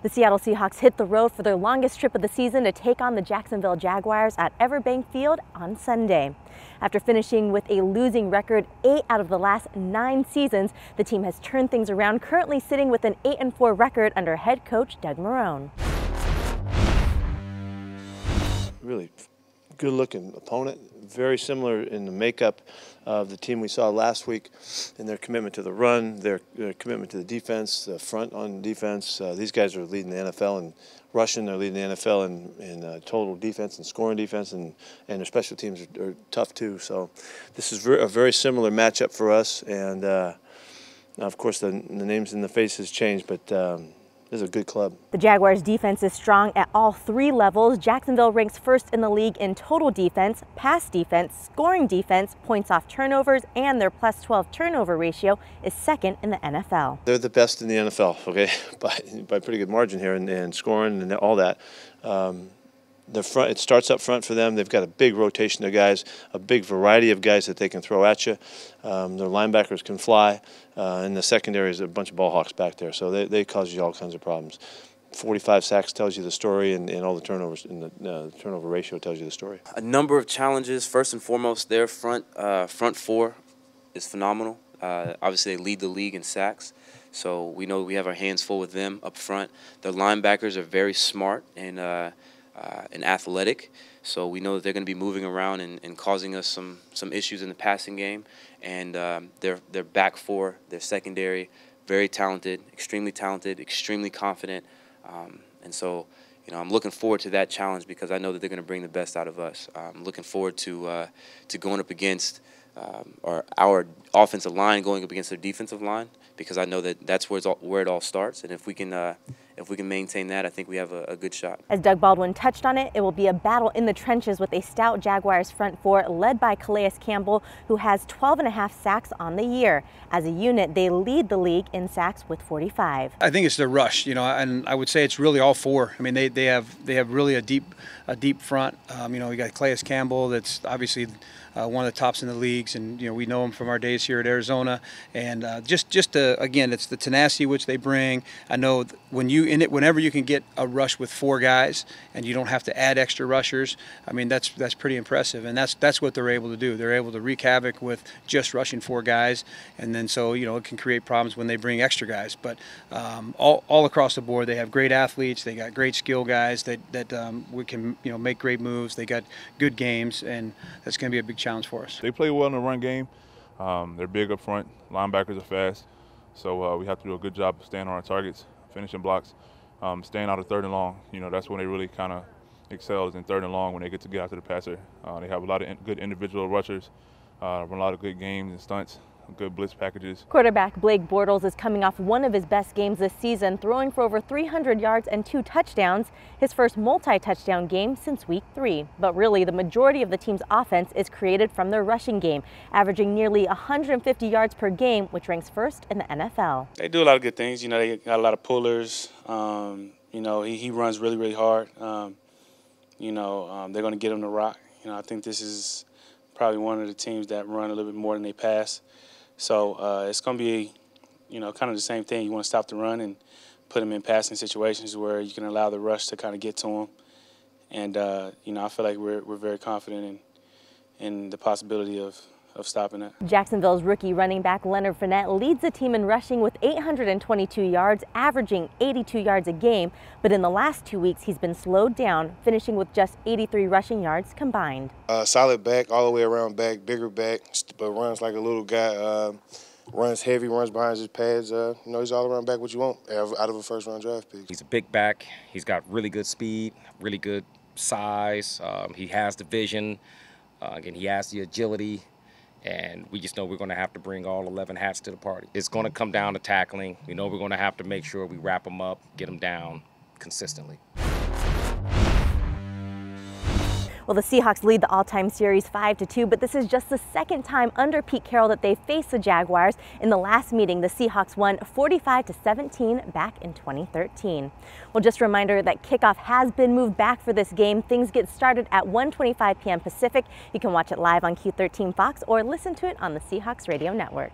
The Seattle Seahawks hit the road for their longest trip of the season to take on the Jacksonville Jaguars at Everbank Field on Sunday. After finishing with a losing record 8 out of the last 9 seasons, the team has turned things around, currently sitting with an 8-4 record under head coach Doug Marrone. Really good-looking opponent, very similar in the makeup of the team we saw last week in their commitment to the run, their commitment to the defense, the front on defense. These guys are leading the NFL in rushing, they're leading the NFL in total defense and scoring defense, and their special teams are tough too. So this is a very similar matchup for us, and now of course the names and the faces change, but this is a good club. The Jaguars' defense is strong at all 3 levels. Jacksonville ranks first in the league in total defense, pass defense, scoring defense, points off turnovers, and their +12 turnover ratio is second in the NFL. They're the best in the NFL, okay, by a pretty good margin here, and scoring and all that. The front, it starts up front for them. They've got a big rotation of guys, a big variety of guys that they can throw at you. Their linebackers can fly, and the secondary is a bunch of ball hawks back there, so they cause you all kinds of problems. 45 sacks tells you the story, and all the turnovers, and the turnover ratio tells you the story. A number of challenges. First and foremost, their front four is phenomenal. Obviously, they lead the league in sacks, so we know we have our hands full with them up front. The linebackers are very smart and athletic, so we know that they're going to be moving around and causing us some issues in the passing game. And their back four, their secondary, very talented, extremely confident, and so I'm looking forward to that challenge because I know that they're going to bring the best out of us. I'm looking forward to going up against our offensive line going up against their defensive line, because I know that that's where it all starts, and if we can maintain that, I think we have a good shot. As Doug Baldwin touched on it, it will be a battle in the trenches with a stout Jaguars front four led by Calais Campbell, who has 12.5 sacks on the year. As a unit, they lead the league in sacks with 45. I think it's the rush, and I would say it's really all 4. I mean, they have really a deep front. We got Calais Campbell, that's obviously one of the tops in the leagues, and we know him from our days here at Arizona. And again, it's the tenacity which they bring. I know whenever you can get a rush with 4 guys and you don't have to add extra rushers, I mean that's pretty impressive, and that's what they're able to do. They're able to wreak havoc with just rushing 4 guys, and then so it can create problems when they bring extra guys. But all across the board, they have great athletes. They got great skill guys that we can make great moves. They got good games, and that's going to be a big challenge for us. They play well in the run game. They're big up front. Linebackers are fast, so we have to do a good job of staying on our targets, finishing blocks, staying out of 3rd and long. That's when they really kind of excel, is in 3rd and long, when they get after the passer. They have a lot of good individual rushers, run a lot of good games and stunts, good blitz packages. Quarterback Blake Bortles is coming off one of his best games this season, throwing for over 300 yards and 2 touchdowns, his first multi-touchdown game since week 3. But really, the majority of the team's offense is created from their rushing game, averaging nearly 150 yards per game, which ranks first in the NFL. They do a lot of good things. They got a lot of pullers. He runs really hard. They're going to get him to rock. I think this is probably one of the teams that run a little bit more than they pass. So it's going to be, kind of the same thing. You want to stop the run and put them in passing situations where you can allow the rush to kind of get to them. And, I feel like we're very confident in the possibility of stopping that. Jacksonville's rookie running back Leonard Fournette leads the team in rushing with 822 yards, averaging 82 yards a game. But in the last 2 weeks, he's been slowed down, finishing with just 83 rushing yards combined. Solid back, all the way around back, bigger back, but runs like a little guy. Runs heavy, runs behind his pads. He's all around back what you want out of a first-round draft pick. He's a big back. He's got really good speed, really good size. He has the vision. Again, he has the agility. And we just know we're going to have to bring all 11 hats to the party. It's going to come down to tackling. We're going to have to make sure we wrap them up, get them down consistently. Well, the Seahawks lead the all-time series 5-2, but this is just the 2nd time under Pete Carroll that they faced the Jaguars. In the last meeting, the Seahawks won 45-17 back in 2013. Well, just a reminder that kickoff has been moved back for this game. Things get started at 1:25 p.m. Pacific. You can watch it live on Q13 Fox or listen to it on the Seahawks Radio Network.